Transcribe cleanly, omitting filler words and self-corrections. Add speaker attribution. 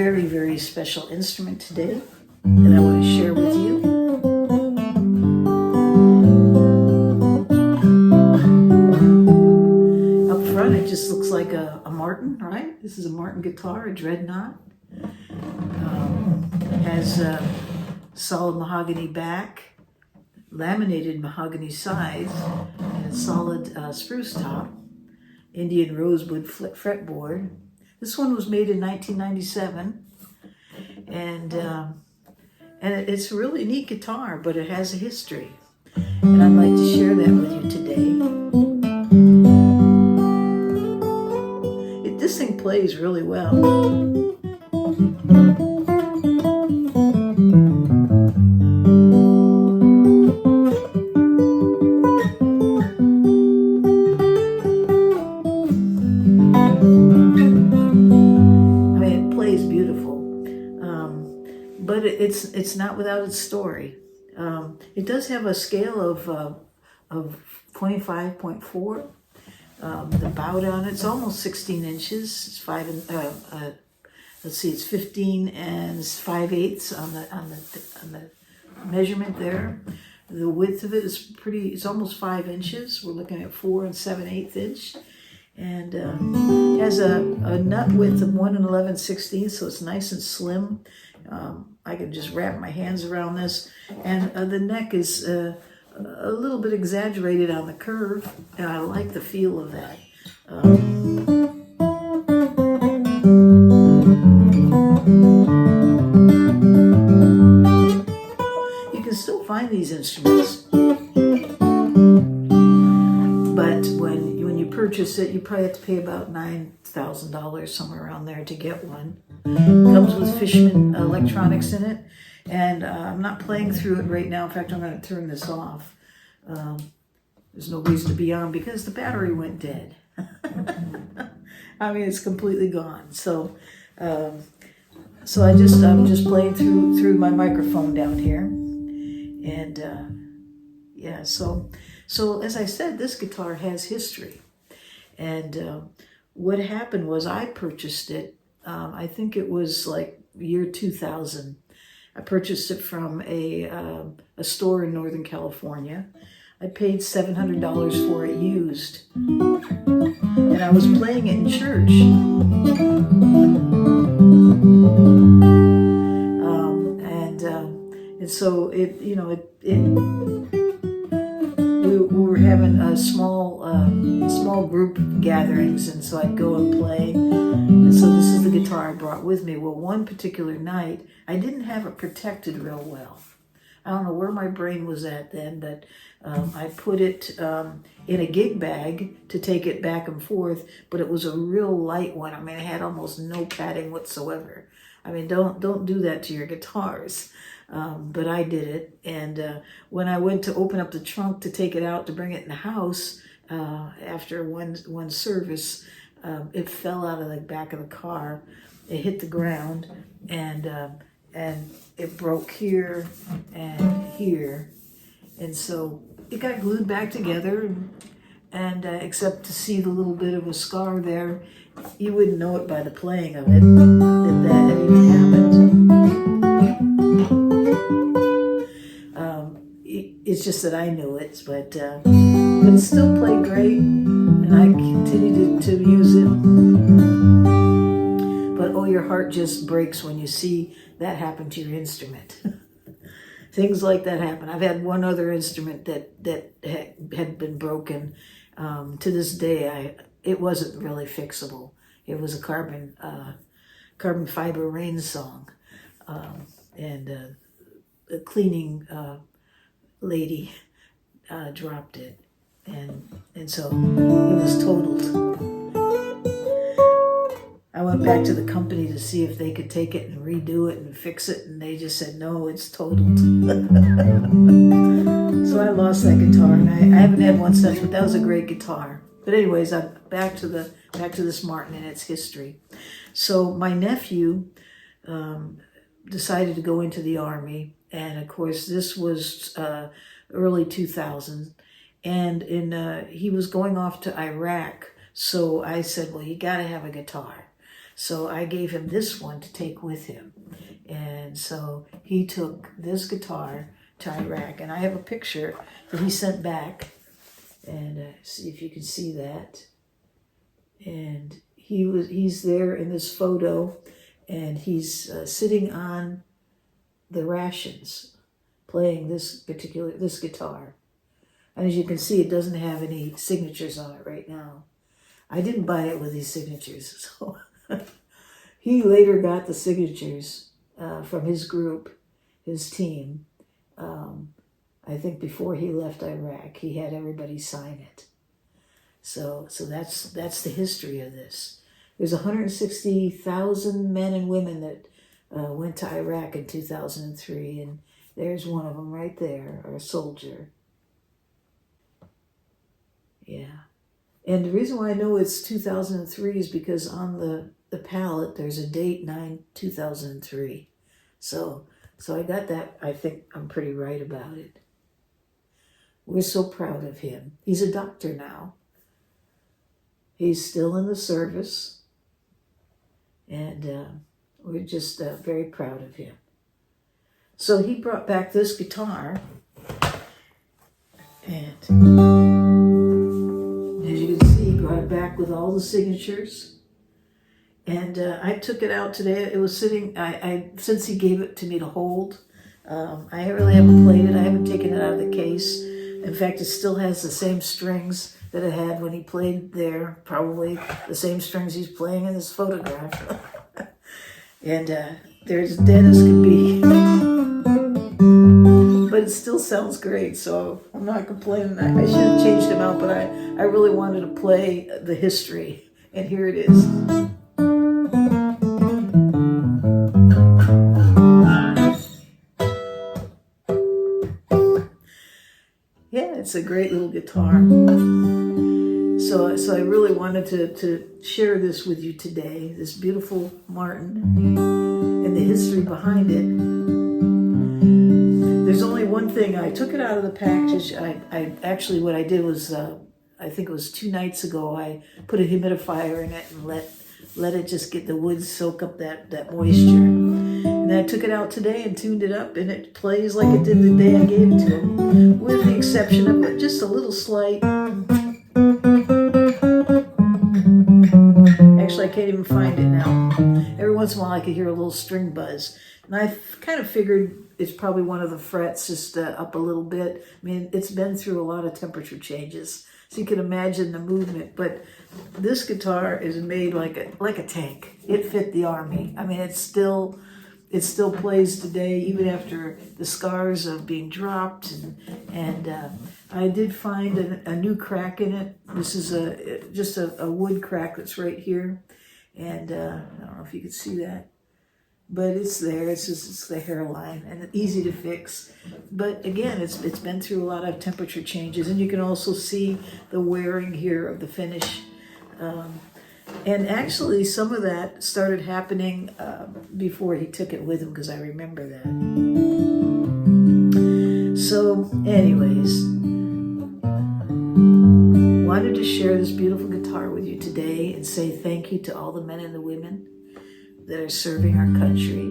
Speaker 1: very, very special instrument today that I want to share with you. Up front, it just looks like a Martin, right? This is a Martin guitar, a dreadnought. Has a solid mahogany back, laminated mahogany sides, and a solid spruce top, Indian rosewood fretboard. This one was made in 1997, and it's a really neat guitar, but it has a history, and I'd like to share that with you today. This thing plays really well. But it's not without its story. It does have a scale of 25.4. The bout on it's almost 16 inches. It's it's 15 and 5/8 on the measurement there. The width of it is it's almost 5 inches. We're looking at 4 7/8 inch. And it has a nut width of 1 11/16, so it's nice and slim. I can just wrap my hands around this, and the neck is a little bit exaggerated on the curve, and I like the feel of that. You can still find these instruments, but when you purchase it, you probably have to pay about $9,000, somewhere around there, to get one. It comes with Fishman electronics in it, and I'm not playing through it right now. In fact, I'm going to turn this off. There's no reason to be on because the battery went dead. I mean, it's completely gone. So I'm just playing through my microphone down here, and yeah. So as I said, this guitar has history, and what happened was I purchased it. I think it was like year 2000. I purchased it from a store in Northern California. I paid $700 for it used, and I was playing it in church. And so we were having a small group gatherings, and so I'd go and play. And so this is the guitar I brought with me. Well, one particular night, I didn't have it protected real well. I don't know where my brain was at then, but I put it in a gig bag to take it back and forth, but it was a real light one. I mean, it had almost no padding whatsoever. I mean, don't do that to your guitars. But I did it, and when I went to open up the trunk to take it out to bring it in the house after one service, it fell out of the back of the car. It hit the ground, and it broke here and here, and so it got glued back together. And except to see the little bit of a scar there, you wouldn't know it by the playing of it that even happened. It's just that I knew it, but it still played great, and I continued to use it. But oh, your heart just breaks when you see that happen to your instrument. Things like that happen. I've had one other instrument that had been broken. To this day, it wasn't really fixable. It was a carbon fiber rain song, and a cleaning lady dropped it, and so it was totaled. I went back to the company to see if they could take it and redo it and fix it, and they just said no, it's totaled. So I lost that guitar, and I haven't had one since, but that was a great guitar. But anyways, I'm back to this Martin and its history. So my nephew decided to go into the Army, and of course this was early 2000s, and he was going off to Iraq. So I said, well, you got to have a guitar. So I gave him this one to take with him. And so he took this guitar to Iraq. And I have a picture that he sent back. And see if you can see that. And he's there in this photo. And he's sitting on the rations playing this guitar. And as you can see, it doesn't have any signatures on it right now. I didn't buy it with these signatures. So he later got the signatures from his group, his team. I think before he left Iraq, he had everybody sign it. So that's the history of this. There's 160,000 men and women that went to Iraq in 2003, and there's one of them right there, our soldier. Yeah. And the reason why I know it's 2003 is because on the pallet there's a date 9/2003. So I got that. I think I'm pretty right about it. We're so proud of him. He's a doctor now. He's still in the service. And we're just very proud of him. So he brought back this guitar. And as you can see, he brought it back with all the signatures. And I took it out today. It was sitting, since he gave it to me to hold, I really haven't played it. I haven't taken it out of the case. In fact, it still has the same strings that it had when he played there, probably the same strings he's playing in this photograph. And they're as dead as can be. But it still sounds great, so I'm not complaining. I should have changed them out, but I really wanted to play the history, and here it is. Yeah, it's a great little guitar. So I really wanted to share this with you today, this beautiful Martin and the history behind it. There's only one thing. I took it out of the package. I actually, what I did was, I think it was 2 nights ago, I put a humidifier in it and let it just get the wood soak up that moisture. And then I took it out today and tuned it up, and it plays like it did the day I gave it to him, with the exception of just a little slight. Actually, I can't even find it now. Every once in a while I could hear a little string buzz. And I kind of figured it's probably one of the frets just up a little bit. I mean, it's been through a lot of temperature changes, so you can imagine the movement. But this guitar is made like a tank. It fit the Army. I mean, it still plays today, even after the scars of being dropped. And I did find a new crack in it. This is just a wood crack that's right here. And I don't know if you can see that. But it's there. It's the hairline, and easy to fix. But again, it's been through a lot of temperature changes, and you can also see the wearing here of the finish. And actually, some of that started happening before he took it with him, because I remember that. So, anyways, wanted to share this beautiful guitar with you today and say thank you to all the men and the women that are serving our country.